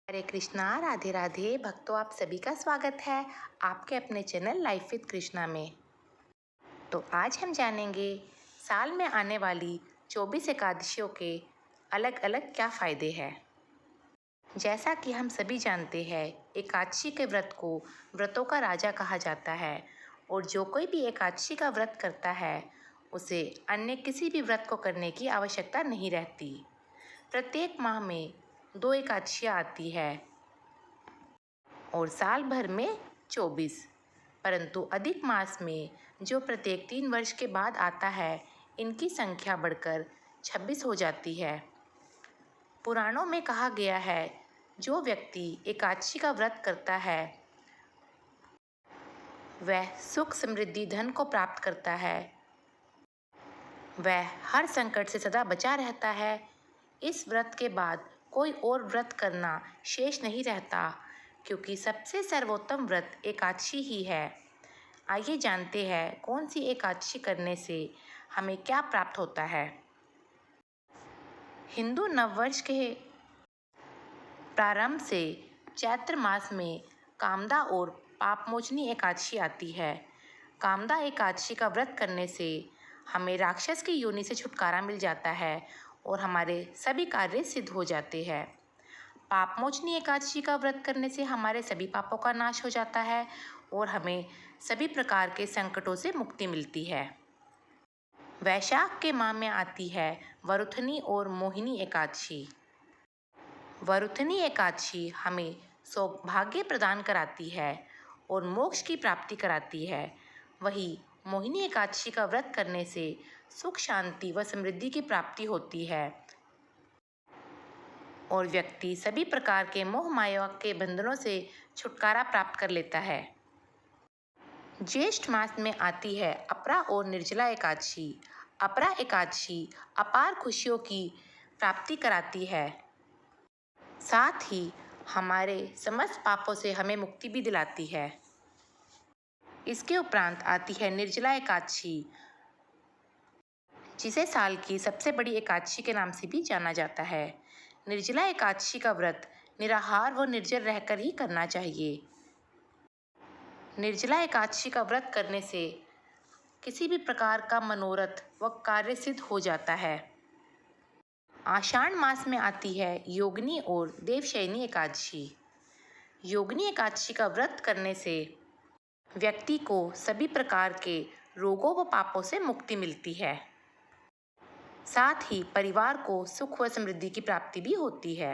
हरे कृष्णा, राधे राधे भक्तों, आप सभी का स्वागत है आपके अपने चैनल लाइफ विद कृष्णा में। तो आज हम जानेंगे साल में आने वाली 24 एकादशियों के अलग अलग क्या फ़ायदे हैं। जैसा कि हम सभी जानते हैं, एकादशी के व्रत को व्रतों का राजा कहा जाता है और जो कोई भी एकादशी का व्रत करता है उसे अन्य किसी भी व्रत को करने की आवश्यकता नहीं रहती। प्रत्येक माह में 2 एकादशियाँ आती है और साल भर में 24, परंतु अधिक मास में जो प्रत्येक 3 वर्ष के बाद आता है, इनकी संख्या बढ़कर 26 हो जाती है। पुराणों में कहा गया है, जो व्यक्ति एकादशी का व्रत करता है वह सुख समृद्धि धन को प्राप्त करता है, वह हर संकट से सदा बचा रहता है। इस व्रत के बाद कोई और व्रत करना शेष नहीं रहता, क्योंकि सबसे सर्वोत्तम व्रत एकादशी ही है। आइए जानते हैं कौन सी एकादशी करने से हमें क्या प्राप्त होता है। हिंदू नववर्ष के प्रारंभ से चैत्र मास में कामदा और पापमोचनी एकादशी आती है। कामदा एकादशी का व्रत करने से हमें राक्षस की योनि से छुटकारा मिल जाता है और हमारे सभी कार्य सिद्ध हो जाते हैं। पापमोचनी एकादशी का व्रत करने से हमारे सभी पापों का नाश हो जाता है और हमें सभी प्रकार के संकटों से मुक्ति मिलती है। वैशाख के माह में आती है वरुथनी और मोहिनी एकादशी। वरुथनी एकादशी हमें सौभाग्य प्रदान कराती है और मोक्ष की प्राप्ति कराती है। वहीं मोहिनी एकादशी का व्रत करने से सुख शांति व समृद्धि की प्राप्ति होती है और व्यक्ति सभी प्रकार के मोह माया के बंधनों से छुटकारा प्राप्त कर लेता है। ज्येष्ठ मास में आती है अपरा और निर्जला एकादशी। अपरा एकादशी अपार खुशियों की प्राप्ति कराती है, साथ ही हमारे समस्त पापों से हमें मुक्ति भी दिलाती है। इसके उपरांत आती है निर्जला एकादशी, जिसे साल की सबसे बड़ी एकादशी के नाम से भी जाना जाता है। निर्जला एकादशी का व्रत निराहार व निर्जल रहकर ही करना चाहिए। निर्जला एकादशी का व्रत करने से किसी भी प्रकार का मनोरथ व कार्य सिद्ध हो जाता है। आषाढ़ मास में आती है योगिनी और देवशयनी एकादशी। योगिनी एकादशी का व्रत करने से व्यक्ति को सभी प्रकार के रोगों व पापों से मुक्ति मिलती है, साथ ही परिवार को सुख व समृद्धि की प्राप्ति भी होती है।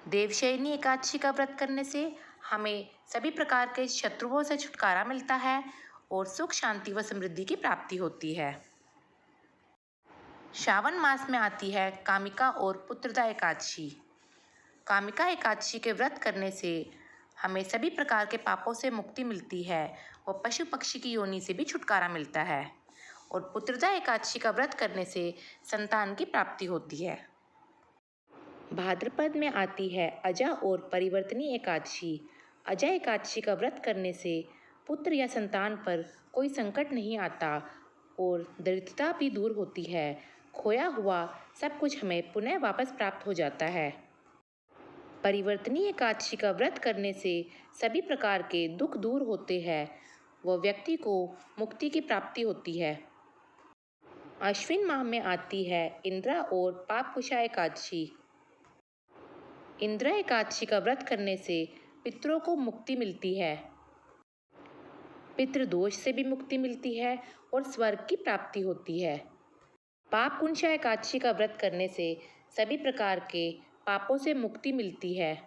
देवशयनी एकादशी का व्रत करने से हमें सभी प्रकार के शत्रुओं से छुटकारा मिलता है और सुख शांति व समृद्धि की प्राप्ति होती है। श्रावण मास में आती है कामिका और पुत्रदा एकादशी। कामिका एकादशी के व्रत करने से हमें सभी प्रकार के पापों से मुक्ति मिलती है और पशु पक्षी की योनि से भी छुटकारा मिलता है और पुत्रदा एकादशी का व्रत करने से संतान की प्राप्ति होती है। भाद्रपद में आती है अजा और परिवर्तनी एकादशी। अजा एकादशी का व्रत करने से पुत्र या संतान पर कोई संकट नहीं आता और दरिद्रता भी दूर होती है। खोया हुआ सब कुछ हमें पुनः वापस प्राप्त हो जाता है। परिवर्तनी एकादशी का व्रत करने से सभी प्रकार के दुख दूर होते हैं व व्यक्ति को मुक्ति की प्राप्ति होती है। अश्विन माह में आती है इंद्रा और पापकुशा एकादशी। इंद्रा एकादशी का व्रत करने से पितरों को मुक्ति मिलती है, पितृदोष से भी मुक्ति मिलती है और स्वर्ग की प्राप्ति होती है। पापकुंशा एकादशी का व्रत करने से सभी प्रकार के पापों से मुक्ति मिलती है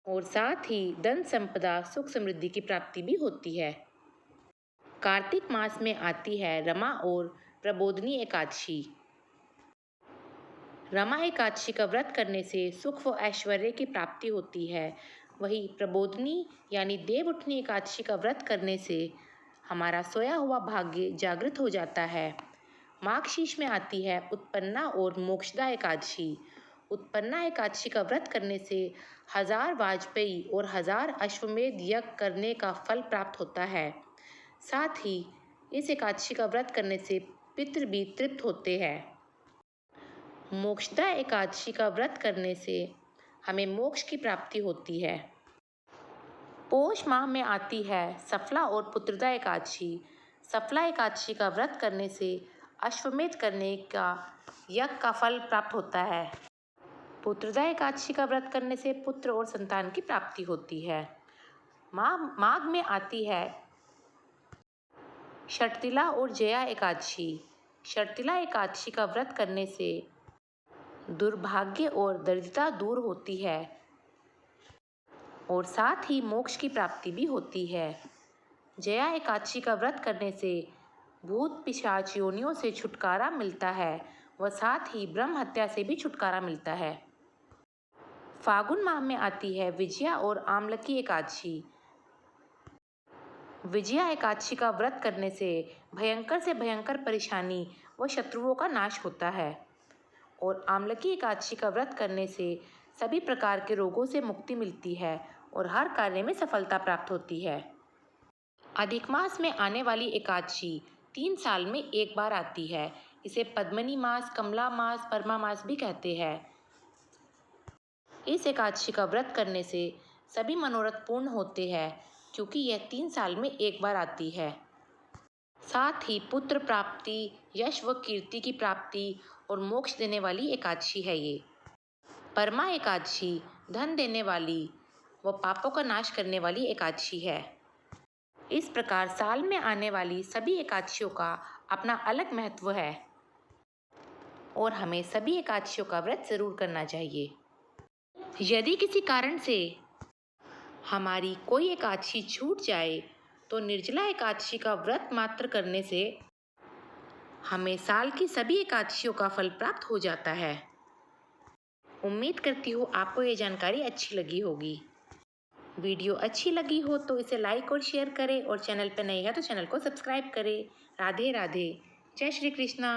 और साथ ही धन संपदा सुख समृद्धि की प्राप्ति भी होती है। कार्तिक मास में आती है रमा और प्रबोधनी एकादशी। रमा एकादशी का व्रत करने से सुख व ऐश्वर्य की प्राप्ति होती है। वहीं प्रबोधनी यानी देव उठनी एकादशी का व्रत करने से हमारा सोया हुआ भाग्य जागृत हो जाता है। माघशीर्ष में आती है उत्पन्ना और मोक्षदा एकादशी। उत्पन्ना एकादशी का व्रत करने से 1000 वाजपेयी और 1000 अश्वमेध यज्ञ करने का फल प्राप्त होता है। साथ ही इस एकादशी का व्रत करने से पितृ भी तृप्त होते हैं। मोक्षदा एकादशी का व्रत करने से हमें मोक्ष की प्राप्ति होती है। पौष माह में आती है सफला और पुत्रदा एकादशी। सफला एकादशी का व्रत करने से अश्वमेध करने का यज्ञ का फल प्राप्त होता है। पुत्रदा एकादशी का व्रत करने से पुत्र और संतान की प्राप्ति होती है। माघ में आती है षटतिला और जया एकादशी। षटतिला एकादशी का व्रत करने से दुर्भाग्य और दरिद्रता दूर होती है और साथ ही मोक्ष की प्राप्ति भी होती है। जया एकादशी का व्रत करने से भूत पिशाच योनियों से छुटकारा मिलता है व साथ ही ब्रह्म हत्या से भी छुटकारा मिलता है। फागुन माह में आती है विजया और आमलकी एकादशी। विजया एकादशी का व्रत करने से भयंकर परेशानी व शत्रुओं का नाश होता है और आमलकी एकादशी का व्रत करने से सभी प्रकार के रोगों से मुक्ति मिलती है और हर कार्य में सफलता प्राप्त होती है। अधिक मास में आने वाली एकादशी 3 साल में एक बार आती है। इसे पद्मिनी मास, कमला मास, परमा मास भी कहते हैं। इस एकादशी का व्रत करने से सभी मनोरथ पूर्ण होते हैं क्योंकि यह 3 साल में एक बार आती है। साथ ही पुत्र प्राप्ति, यश व कीर्ति की प्राप्ति और मोक्ष देने वाली एकादशी है ये। परमा एकादशी धन देने वाली व पापों का नाश करने वाली एकादशी है। इस प्रकार साल में आने वाली सभी एकादशियों का अपना अलग महत्व है और हमें सभी एकादशियों का व्रत जरूर करना चाहिए। यदि किसी कारण से हमारी कोई एकादशी छूट जाए तो निर्जला एकादशी का व्रत मात्र करने से हमें साल की सभी एकादशियों का फल प्राप्त हो जाता है। उम्मीद करती हूँ आपको ये जानकारी अच्छी लगी होगी। वीडियो अच्छी लगी हो तो इसे लाइक और शेयर करें और चैनल पर नए हैं तो चैनल को सब्सक्राइब करें। राधे राधे। जय श्री कृष्णा।